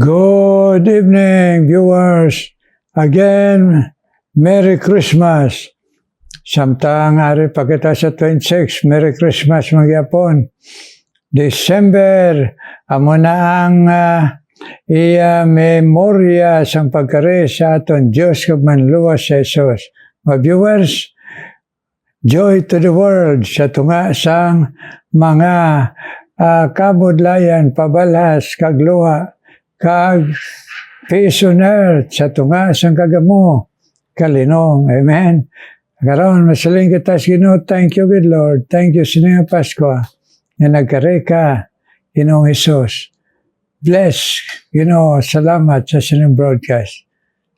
Good evening, viewers. Again, Merry Christmas. Samtang ari pa kita sa 26, Merry Christmas magyapon. December, amo na ang iya memorya sang pagkari sa aton Diyos kag manluwas sa Jesus. Mga viewers, joy to the world sa tunga sang mga kabudlayan, pabalas, kagluha, kag peace on earth sa tunga sang kagamo, kalinong. Amen. Karon masaling kita sa Ginoo, thank you good Lord. Thank you sa nga Pasko na nagkari ka, Ginoong Hesus. Bless, Ginoo, salamat sa sinong broadcast.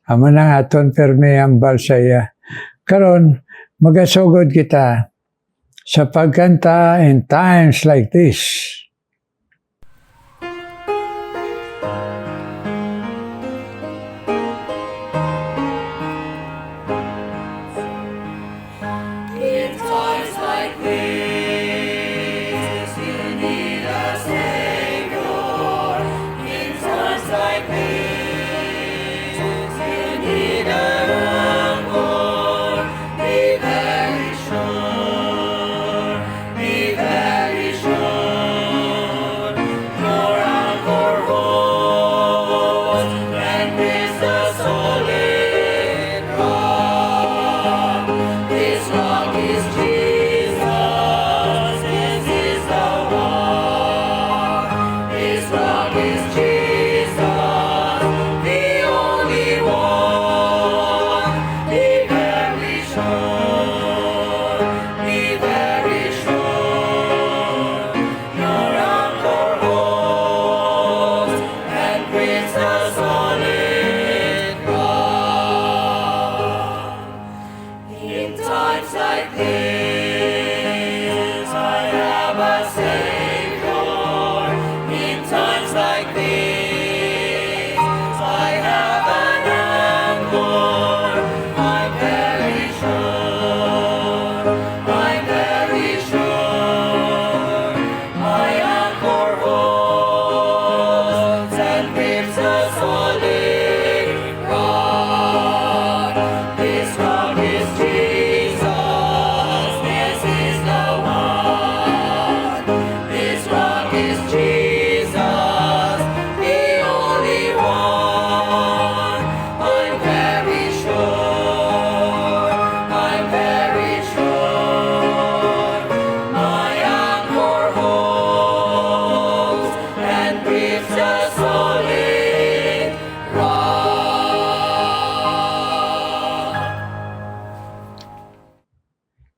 Amo nang aton permi ambal sa iya. Karon magasugod kita sa pagkanta in times like this.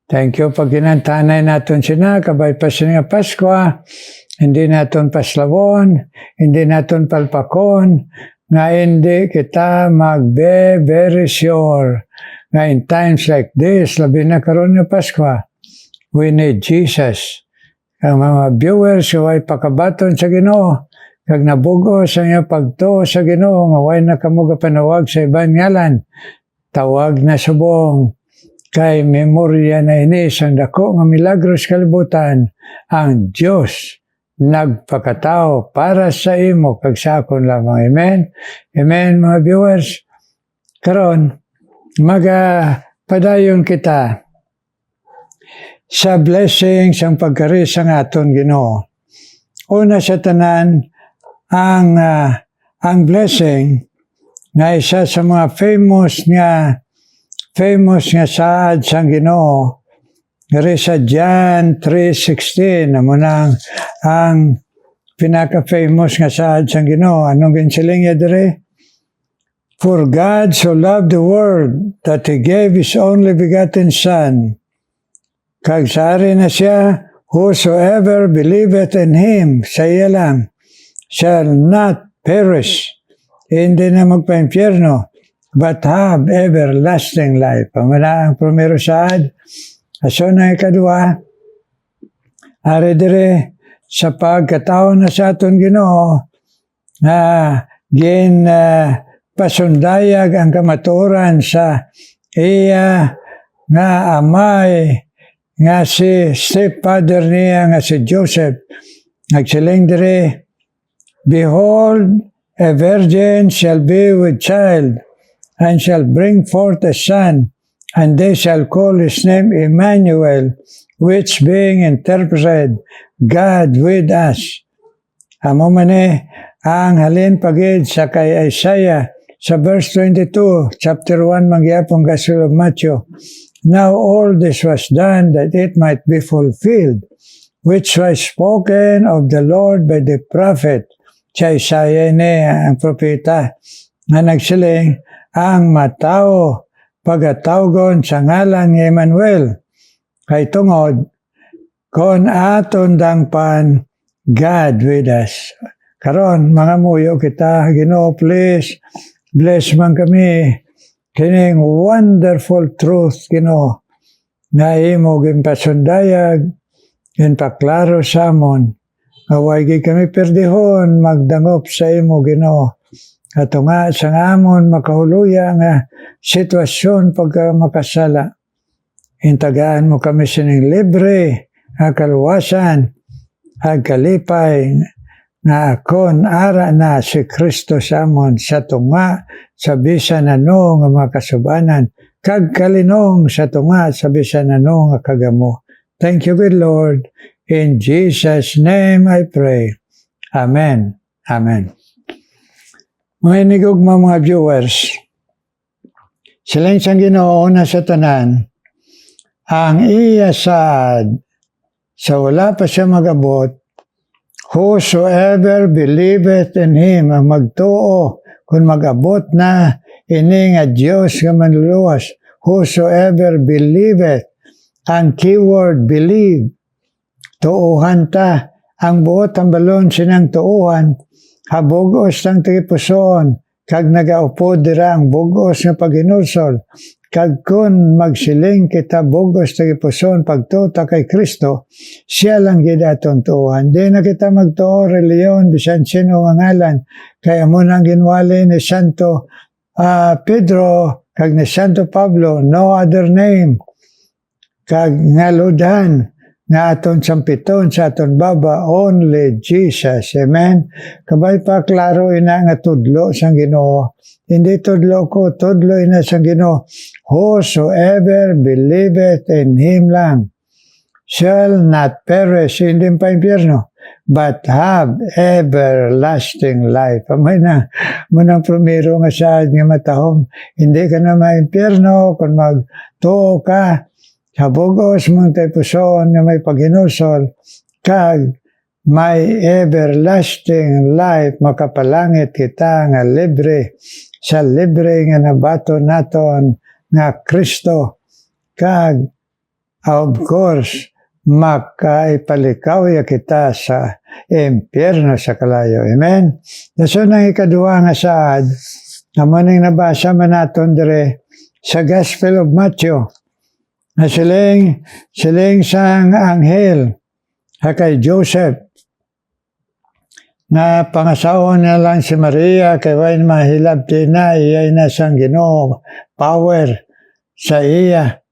Thank you pag ginantanay natin sina, kabay pa nga Pasko, hindi natin paslawon, hindi natin palpakon, nga hindi kita magbe very sure, nga in times like this, labi na karon nga Pasko, we need Jesus. Ang mga viewers, huwag pakabaton sa Ginoo, kag nabugo sa nga pagto sa Ginoo, nga huwag na kamuga panawag sa ibang ngalan, tawag na subong, kay memorya na inis ang dako nga milagros kalibutan, ang Diyos nagpakatao para sa imo kag sa akon lamang. Amen? Amen mga viewers. Karon padayon kita sa blessing sang pagkari sang aton Ginoo. Una sa tanan ang blessing nga isa sa mga famous nga saad sang Ginoo ngari sa John 3:16 amo nang ang pinaka-famous nga saad sang Ginoo. Anong ginsiling niya dire? For God so loved the world that He gave His only begotten Son. Kag sari na siya, whosoever believeth in Him, sa iya lang, shall not perish, hindi na magpa-impyerno, but have everlasting life. Pamana ang primero saad. Aso na ikadua, ari dire sa pagkatao na sa aton Ginoo, pasundayag ang kamatuoran sa iya nga amay, nga si stepfather niya, nga si Joseph. Nagsiling dire, behold, A virgin shall be with child, and shall bring forth a son, and they shall call his name Emmanuel, which being interpreted, God with us. Amo man ang halin pagid sa kay Isaiah sa verse 22, chapter 1, magyapong Gospel of Matthew. Now all this was done that it might be fulfilled, which was spoken of the Lord by the prophet. Sa Isaiah ni ang propeta nga nagsiling, ang matao pagatawgon sa ngalan ni Emmanuel, kay tungod kon aton dangpan God with us. Karon mga muyo kita, Ginoo, please bless man kami kining wonderful truth, Ginoo, nga imo ginpasundayag, ginpaklaro sa amon. Away kami perdihon magdangop sa imo, Ginoo. Ato nga sa amon makahuluya nga sitwasyon pagka makasala. Intagaan mo kami sining libre, kaluwasan, kalipay, nga akon ara na si Kristo sa amon sa tunga sa bisan ano nga makasubanan, kag kalinong sa tunga sa bisan ano nga kagamo. Thank you, good Lord. In Jesus' name I pray. Amen. Amen. Mga inigugma mga viewers, sila yung Ginoo na sa tanan, ang iya sa wala pa siya magabot, whosoever believeth in Him, ang magtuo, kung magabot na, ini nga Diyos nga manluluwas, whosoever believeth, ang keyword believe, tuuhan ta, ang buot ang balon sinang tuuhan, habugos ng tigipuson, kag nagaupo dira ang bugos nga paghinulsol, kag kun magsiling kita bugos tigipuson pagtuta kay Kristo, siya lang gid aton tuuhan. Di na kita magtuo reliyon bisan sino nga ngalan, kaya mo nang ginwali ni Santo Pedro kag ni Santo Pablo, no other name, kag ngaludhan nga aton sampiton sa aton baba, only Jesus. Amen? Kabay pa klaro ina nga tudlo sang Ginoo. Hindi tudlo ko, tudlo ina sang Ginoo. Whosoever believeth in Him lang shall not perish, hindi pa impyerno, but have everlasting life. Amay na, munang primero nga saad nga matahom, hindi ka na maimpyerno kung magtuo ka, habugos mong puson na may paghinusol, kag may everlasting life, makapalangit kita nga libre, sa libre nga nabato naton nga Kristo, kag of course, makaipalikaw ya kita sa impyerno sa kalayo. Amen? Daso nang ikaduha nga saad, naman ang nabasa man naton dire sa Gospel of Matthew, na siling sang anghel kay Joseph na pangasawa na lang si Maria kay wain mahilabti na iyay na sang Ginoo power sa iya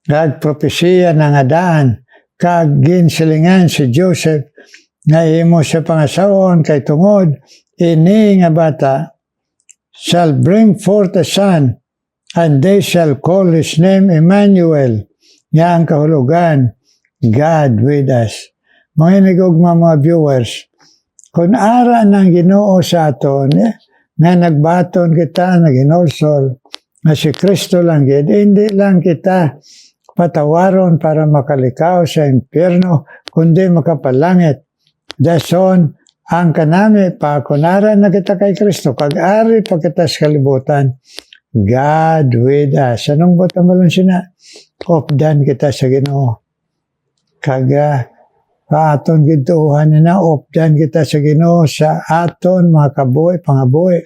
kag propesiya na nga daan kag ginsilingan si Joseph nga imo sa pangasawon kay tungod ini nga bata shall bring forth a son, and they shall call his name Emmanuel, nga ang kahulugan, God with us. Mga inigugma mga viewers, kung ara ng Ginoo sa aton, nga nagbaton kita, naginolsol, na si Kristo lang gid, hindi lang kita patawaron para makalikaw sa impyerno, kundi makapalangit. Dason, ang kanami pa, kung ara na kita kay Kristo, kag-ari pa kita sa kalibutan, God with us. Anong buta malun sina? Opdan kita sa Ginoo. Kaga, aton gituhan na opdan kita sa Ginoo sa aton mga kabuhi, pangabuhi.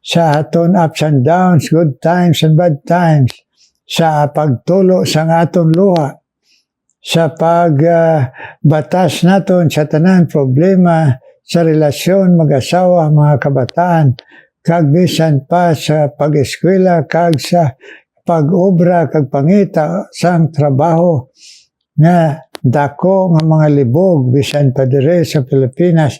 Sa aton ups and downs, good times and bad times. Sa pagtulo sa aton luha. Sa pagbatas naton sa tanan problema sa relasyon mag-asawa, mga kabataan, kag bisan pa sa pag-eskwela, kag sa pag-obra, kag pangita sang trabaho, nga dako nga mga libog, bisan pa dire sa Pilipinas,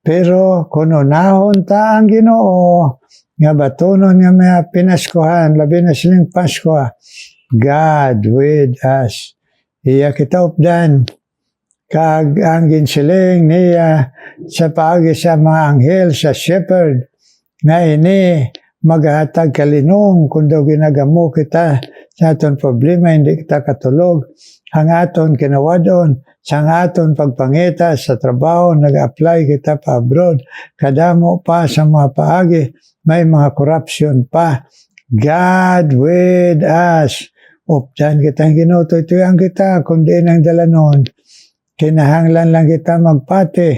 Pero kung unahon ta ang Ginoo, nga batunon nga mga pinaskuhan, labi na silang Pasko, God with us. Iya kita updan, kag ang ginsiling niya sa paagi sa mga anghel, sa shepherd, nga ini maghatag kalinong kung daw ginagamo kita sa aton problema, hindi kita katulog, ang aton kinawadon, sa aton pagpangita sa trabaho, nag-apply kita pa abroad, kadamo pa sa mga paagi, may mga corruption pa. God with us. Updan kitang ginututuyan kita, kundi nang dalanon. Kinahanglan lang kita magpati.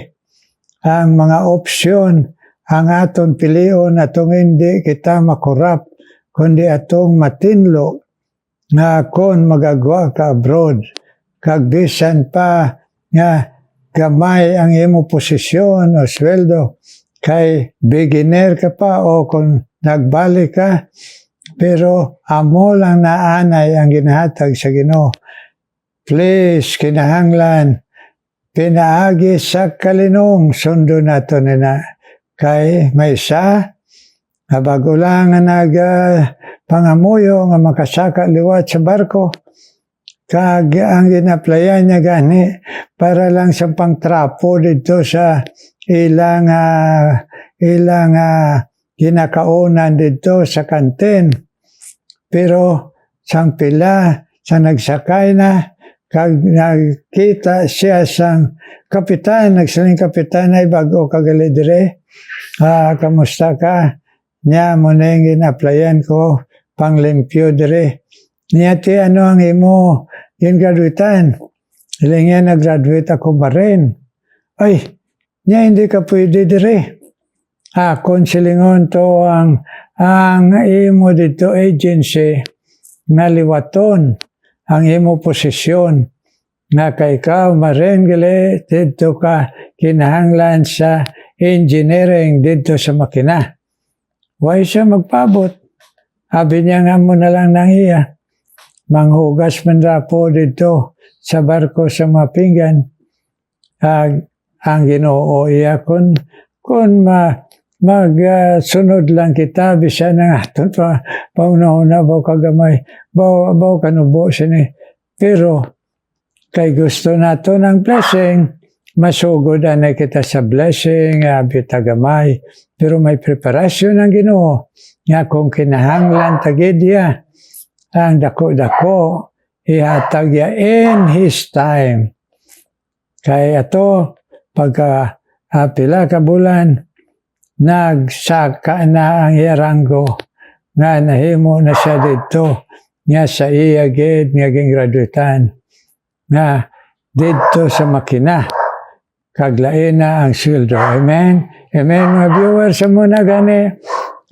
Ang mga opsyon, ang aton pilion, atong hindi kita makorap, kundi atong matinlo, nga kon magagwa ka abroad. Kagbisan pa nga gamay ang imo posisyon o sweldo, kay beginner ka pa o kung nagbalik ka, pero amo lang naanay ang ginahatag sa Ginoo. Please, kinahanglan, pinaagi sa kalinong, sundo nato na kay may isa, bago lang nga pangamuyo nga makasaka liwat sa barko, kag ang ginaplayan niya gani para lang sa pangtrapo dito sa ilang ginakaunan dito sa kantin. Pero sang pila, sa nagsakay na, kag nakita siya sang kapitan, nagsaling kapitan ay bago kagali dire. Kamusta ka? Niya mo na yung ginaplayan ko, panglimpyo dire. Niya ti ano ang imo, yung graduatean. Ilang yan, nag-graduate ako ba rin? Ay, niya hindi ka pwede dire. Konsilingon to ang imo dito agency nga liwaton ang imo posisyon nga kay ikaw marin gali dito ka kinahanglan sa engineering dito sa makina. Why siya magpabot? Sabi niya nga mo na lang nang iya. Manghugas man po dito sa barko sa mga pinggan. Ang Ginoo iya kung magsunod lang kita, bisa na nga, pauna-una, baw kagamay, baw kanubo sini. Pero, kay gusto nato ng blessing, masugod na kita sa blessing, bitagamay. Pero may preparasyon ang Ginoo, nga kung kinahanglan tagidya, ang dako-dako, ihatag ya in His time. Kaya ito, pagka pila ka bulan, nagsaka na ang iranggo nga nahimo na siya dito nga sa iya gid nga gingraduatean nga dito sa makina kaglain na ang sweldo. Amen? Amen mga viewers, sa muna gani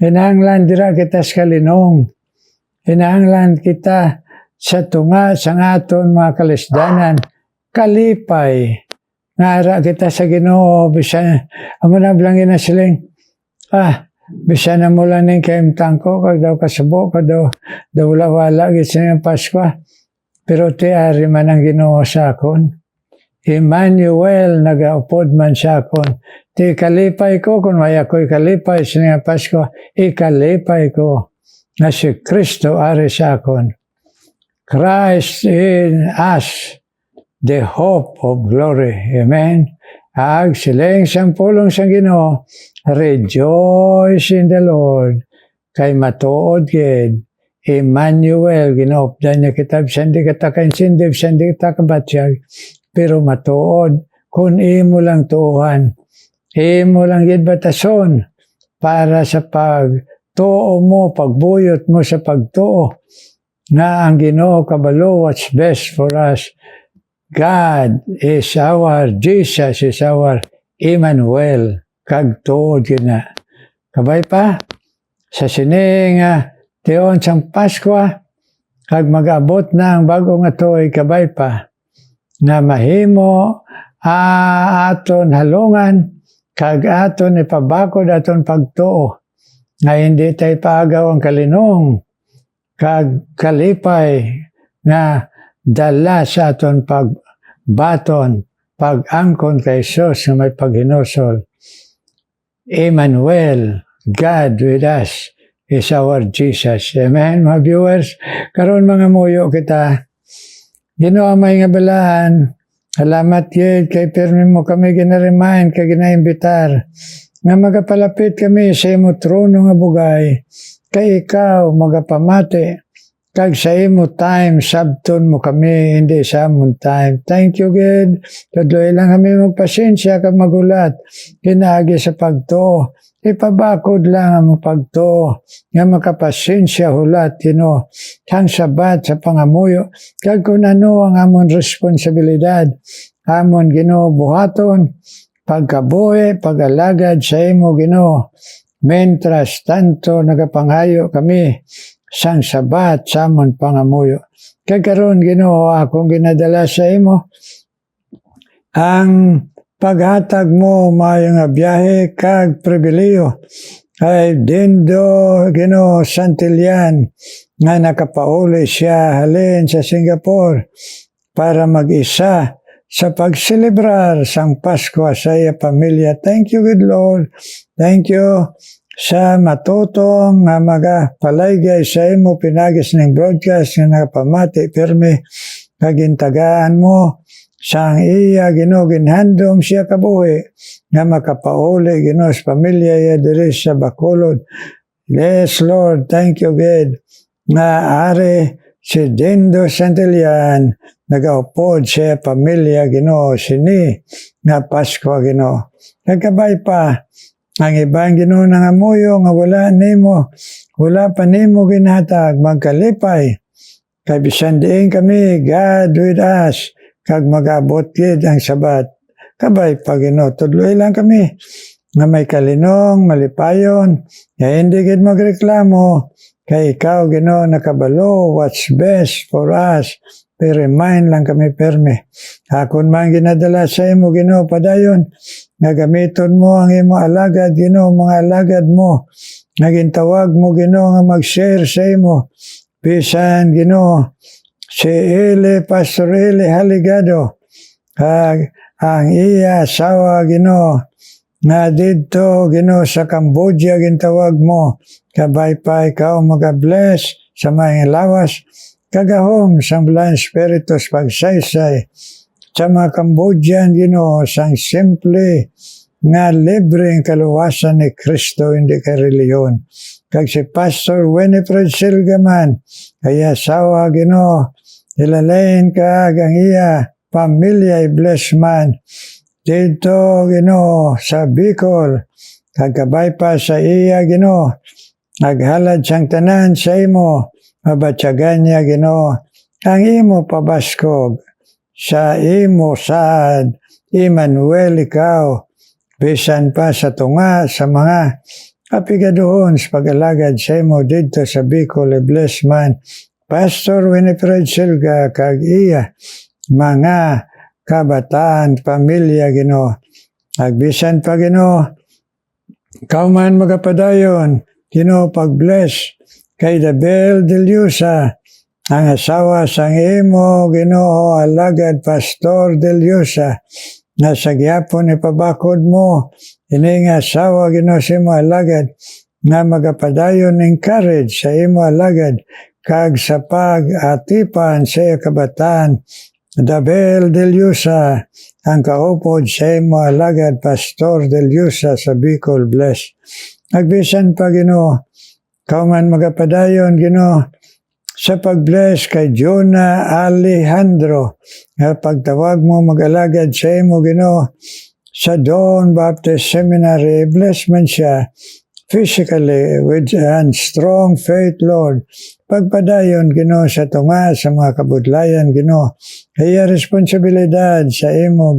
hinahanglan dira kita sa kalinong, hinahanglan kita sa tunga sa aton mga kalisdanan, kalipay nga kita sa Ginoo, bisan amo na blangin na siling bisan na mo lang ning kaimtang ko, kag daw kasubo, kag daw wala gid sa Pasko. Pero ti ari man ang Ginoo sa akon. Emmanuel, nagaupod man sa akon. Ti kalipay ko, kung may ako'y kalipay sa Pasko, ikalipay ko na si Kristo ari sa akon. Christ in us, the hope of glory. Amen. Ag siling sang pulong sang Ginoo, rejoice in the Lord. Kay matuod gid, Emmanuel, ginaupdan niya kita, sandi kita kainsindiv, sandi kita kabatyag, pero matuod, kung imo lang tuuhan, imo lang gid batason, para sa pagtuo mo, pagbuyot mo sa pagtuo, nga ang Ginoo kabalo, what's best for us. God is our, Jesus is our Emmanuel, kag tuod yun na. Kabay pa, sa sining tiyon sang Pasko, kag mag-abot na ang bagong atoy, kabay pa, na mahimo aton halungan, kag aton ipabakod aton pagtuo, nga hindi tayo paagaw ang kalinong, kag kalipay, nga dala sa aton pagbaton, pag-angkon kay Jesus na may paghinusol. Emmanuel, God with us is our Jesus. Amen, mga viewers. Karon mga muyo kita. Ginoo may nga balaan. Salamat yun kay pirmi mo kami ginaremind kay ginaimbitar. Nga magapalapit kami sa imo trono nga bugay. Kay ikaw magapamati. Kag sa imo time, sabton mo kami, hindi sa amon time. Thank you, God. Tudloy lang kami magpasensya kag magulat. Kinaagi sa pagto. Ipabakod lang ang pagto. Nga makapasensya hulat, Hang sabat sa pangamuyo. Kag kung ano ang amon responsibilidad. Amon, buhaton. Pagkabuhi, pag-alagad sa imo, Mentras tanto nagapanghayo kami sang sabat samon pangamuyo. Kay karon Ginoo akong ginadala sa imo ang paghatag mo maayong nga biyahe kag pribileyo ay Dindo Ginoo Santillan nga nakapauli siya halin sa Singapore para mag-isa sa pagselebrar sang Pasko sa iya pamilya. Thank you, good Lord. Thank you sa matutong nga magapalaygay sa imo pinagis ng broadcast nga nakapamati pirmi kagintagaan mo sang iya ginhandom siya kabuhi nga makapauli sa pamilya iya diri sa Bacolod. Yes, Lord, thank you, God, nga ari si Dindo Santillan nagaupod siya pamilya sini nga Pasko nagkabay pa ang ibang nangamuyo nga wala pa nimo ginhatag magkalipay kay bisan diin kami God with us kag magabot gid ang sabat kabay pa tudloy lang kami nga may kalinong malipayon nga hindi gid magreklamo kay ikaw nakabalo what's best for us. Remind lang kami perme. Akon man ginadala sa imo padayon nga gamiton mo ang imo alagad mga alagad mo nagintawag mo nga mag-share sa imo bisan si Pastor Eli Haligado ang iya asawa nga dito sa Cambodia gintawag mo kabay pa ikaw mag-bless sa mga lawas kagahom sang blind spiritus pagsaysay sa mga Cambodian sang simple nga libreng kaluwasan ni Kristo hindi ka reliyon. Kag si Pastor Winifred Silgaman kaya asawa ilalain ka ang iya pamilya i-bless man dito sa Bicol kagabay pa sa iya naghalad siyang tanan sa imo mabatyagan niya ang imo pabaskog sa imo saad Emmanuel ikaw bisan pa sa tunga sa mga kapigadoon sa pag-alagad sa imo dito sa Bicol bless man Pastor Winifred Silga kag iya mga kabataan pamilya agbisan pa kauman magapadayon pag-bless kay Dabel Deliosa, ang asawa sang imo alagad Pastor Deliosa, na sa gyapon ni pabakod mo, ini nga asawa si mo alagad, nga magapadayon ng courage sa imo alagad, kag sa pag-atipan sa kabataan, Dabel Deliosa, ang kaupod sa imo alagad Pastor Deliosa sa Bicol bless. Nagbisan pa kauman magapadayon sa pag-bless kay Jonah Alejandro nga pagtawag mo mag-alagad sa imo sa Dawn Baptist Seminary bless man siya physically with and strong faith Lord pagpadayon sa tunga sa mga kabudlayan kaya responsibilidad sa imo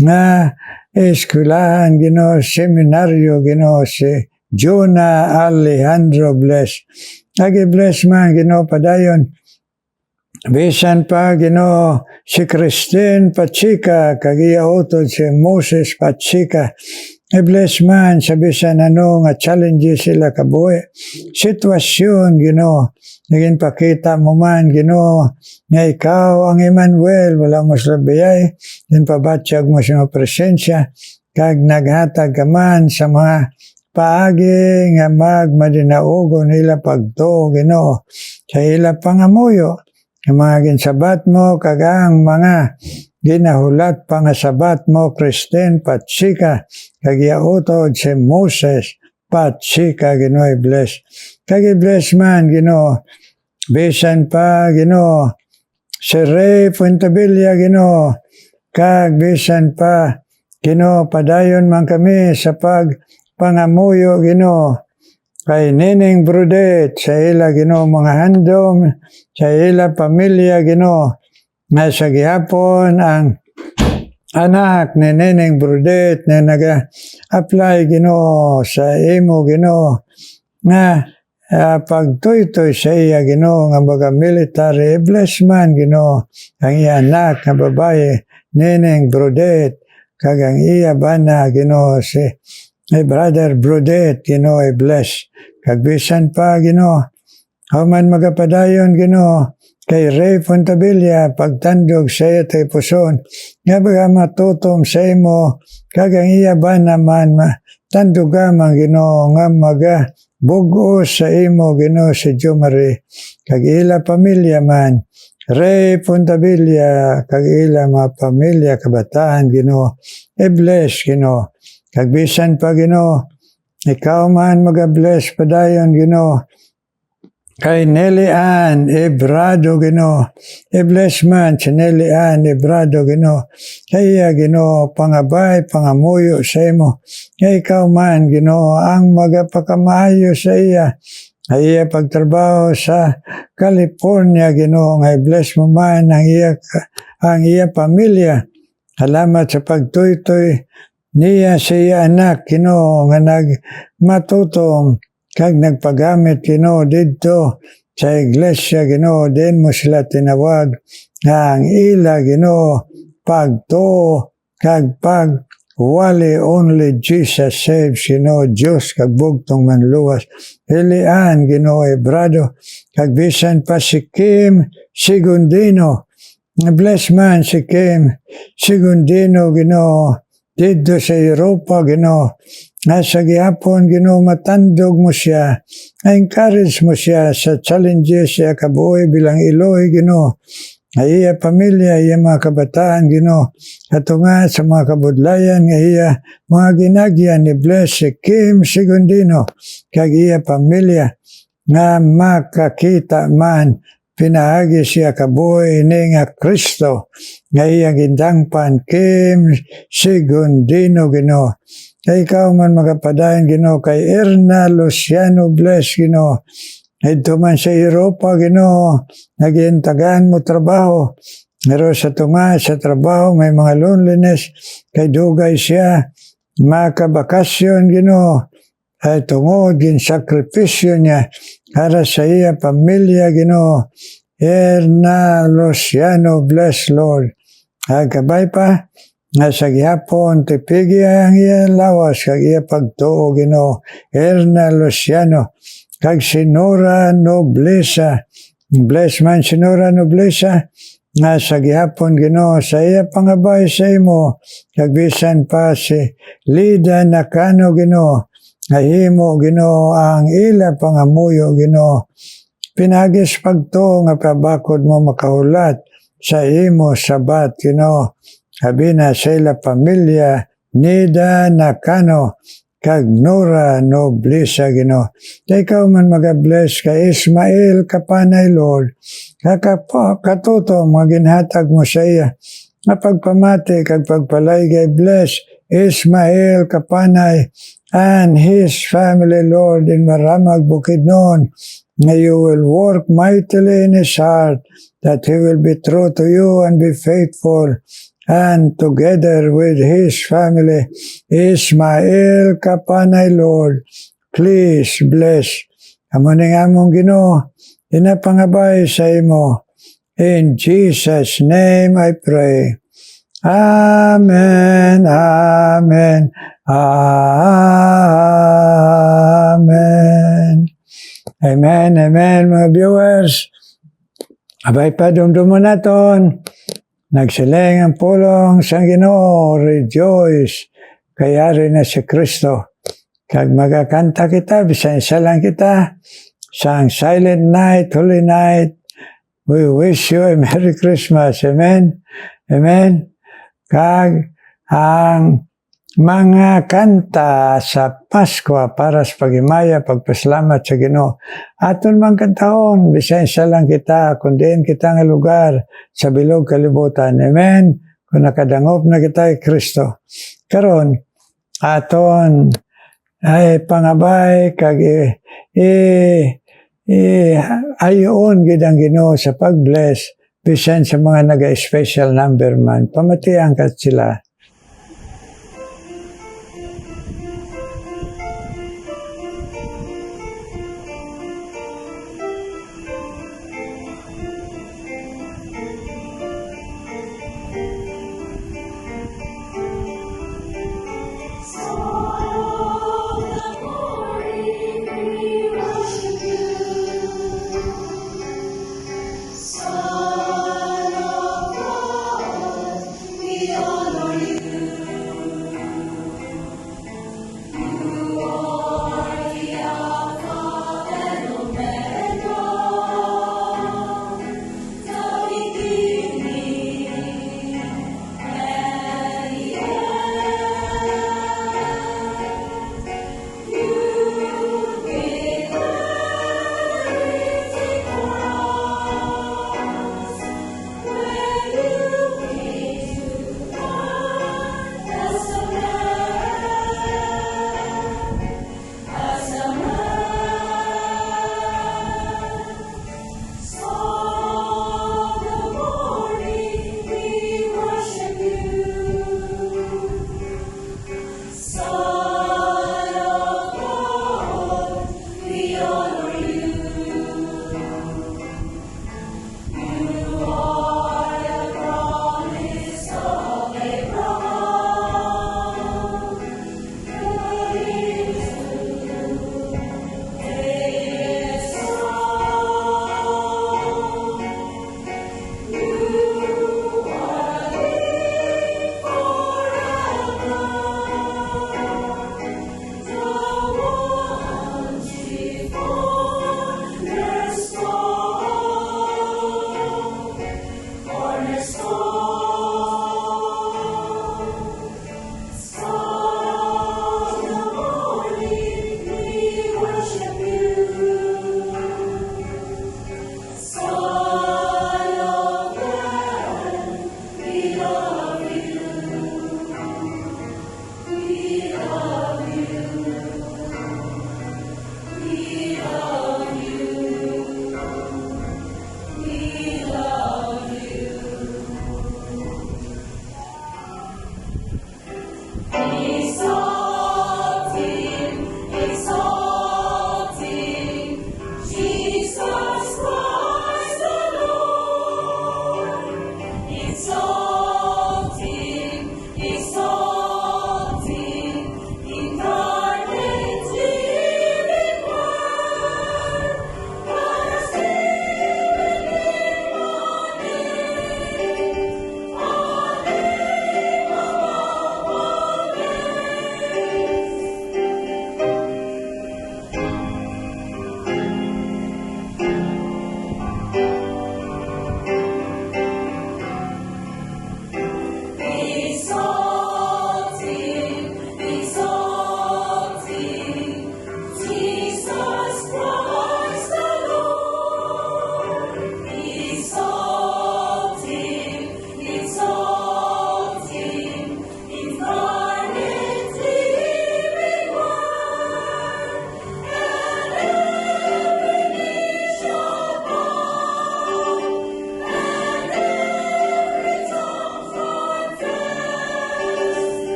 nga eskwelahan seminaryo si Jonah Alejandro bless. Nagi-bless man padayon. Bisan pa si Christine Pachika kagiya utod si Moses Pachika. I-bless man sa bisan nga challenges sila kabuhi. Sitwasyon naging pakita mo man nga ikaw ang Emmanuel wala mo sa biyay. Din pabatyag mo sa presensya. kag naghatag ka man sa mga paagi nga magmadinaugo nila pagtuo Ginoo sa ila pangamuyo ang mga ginsabat mo kag ang mga ginahulat pa nga sabat mo Kristen patsika kag iautod si Moses patsika Ginoo bless kag i-bless man Ginoo bisan pa Ginoo si Ray Fuentevilla Ginoo kag bisan pa Ginoo padayon man kami sa pangamuyo Ginoo kay Nining Brudet sa ila Ginoo mga handom sa ila pamilya Ginoo nga sa gihapon ang anak ni Nining Brudet na naga-apply Ginoo sa imo Ginoo nga pagtuytoy sa iya Ginoo nga baga military bless man Ginoo ang iya anak nga babae Nining Brudet kag ang iya bana Ginoo si Brother Brudet Ginoo bless kag bisan pa Ginoo human magapadayon Ginoo kay Ray Fuentevilla pagtandog sa iya tay puson nga baga matutom sa imo kag ang iya bana man tandog man Ginoo nga magabug-os sa imo Ginoo si Jomari kag ila pamilya man Ray Fuentevilla kag ila mga pamilya kabataan Ginoo bless Ginoo kag bisan pa Ginoo ikaw man magabless padayon Ginoo kay Nelly Ann Ebrado Ginoo bless man si Nelly Ann Ebrado Ginoo kaya Ginoo pangabay pangamuyo sa imo kay ikaw man Ginoo ang magapakamaayo sa iya ay iya pagtrabaho sa California Ginoo nga bless mo man ang iya pamilya salamat sa pagtuytoy niya sa iya anak Ginoo nga nagmatutong kag nagpagamit Ginoo didto sa iglesia Ginoo din mo sila tinawag nga ang ila Ginoo pagtuo kag wali only Jesus saves Ginoo Dios kag bugtong manluwas Elian Ginoo Ebrado kag bisan pa si Kim Sigundino bless man si Kim Sigundino Ginoo dito sa Europa Ginoo nasa gihapon Ginoo matandog mo siya encourage mo siya sa challenges siya kabuhi bilang Eloy Ginoo ay iya pamilya iya mga kabataan Ginoo katunga sa mga kabudlayan nga iya mga ginagyan ni bless si Kim Sigundino kag iya pamilya nga makakita man pinaagi siya kabuhi ni nga Kristo nga iya gindangpan Kim Sigundino Ginoo kay ikaw man magapadayon Ginoo kay Erna Luciano bless Ginoo ito man sa Europa Ginoo nagintagaan mo trabaho pero sa tunga sa trabaho may mga loneliness kay dugay siya makabakasyon Ginoo ay tungod ginsakripisyo niya para sa iya pamilya Ginoo Erna Luciano bless Lord agabay pa nga sa gihapon tipigi ang iya lawas kag iya pagtuo Ginoo Erna Luciano kag si Nora Noblesa bless man si Nora Noblesa nga sa gihapon Ginoo sa iya pangabay sa imo kag bisan pa si Lida Nakano Ginoo nga himo Ginoo ang ila pangamuyo Ginoo pinagis pagtuo nga pabakod mo makahulat sa imo sabat Ginoo sabi na sa ila pamilya Nida Nakano kag Nora Noblesa Ginoo ikaw man magabless kay Ismael Kapanay Lord katuto maginhatag mo sa iya nga pagpamati kag pagpalaygay bless Ismael Kapanay and his family Lord in Maramag Bukidnon may you will work mightily in his heart that he will be true to you and be faithful and together with his family, Ismael Kapanay, Lord, please bless. Amo ning among Ginoo, inapangabay sa imo. In Jesus' name I pray. Amen, amen, amen. Amen, amen, mga viewers. Abay pa dumdumo naton. Nagsiling ang pulong sa Ginoo, rejoice. kayari na si Kristo. Kag magakanta kita, bisan isa lang kita, sang Silent Night, Holy Night, we wish you a Merry Christmas. Amen? Amen? Kag ang mga kanta sa Pasko para sa pagimaya, pagpasalamat sa Ginoo. Aton man kantahon, bisan isa lang kita, kundiin kita nga lugar sa bilog kalibutan. Amen? Kung nakadangop na kita kay Kristo. Karon aton ay pangabay kag ayoon gid ang Ginoo sa pag-bless bisan sa mga naga-special number man. Pamatian ka sila. Son of God, we honor you.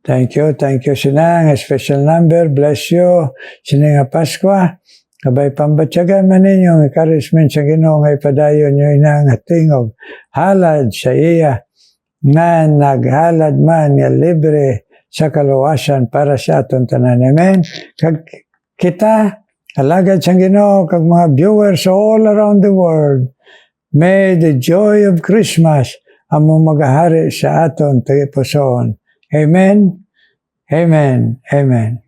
Thank you, Sinang. Special number, bless you. Sininga Paskwa, kabay pambatyagan man ninyong encouragement sa Ginoo nga ipadayon nyo inang tingog. Halad sa iya, nga naghalad man nga libre sa kaluwasan para sa aton tanan. Amen. Kag kita, alagad sa Ginoo, kag mga viewers all around the world, may the joy of Christmas among magahari sa aton tagipusoon. Amen. Amen. Amen.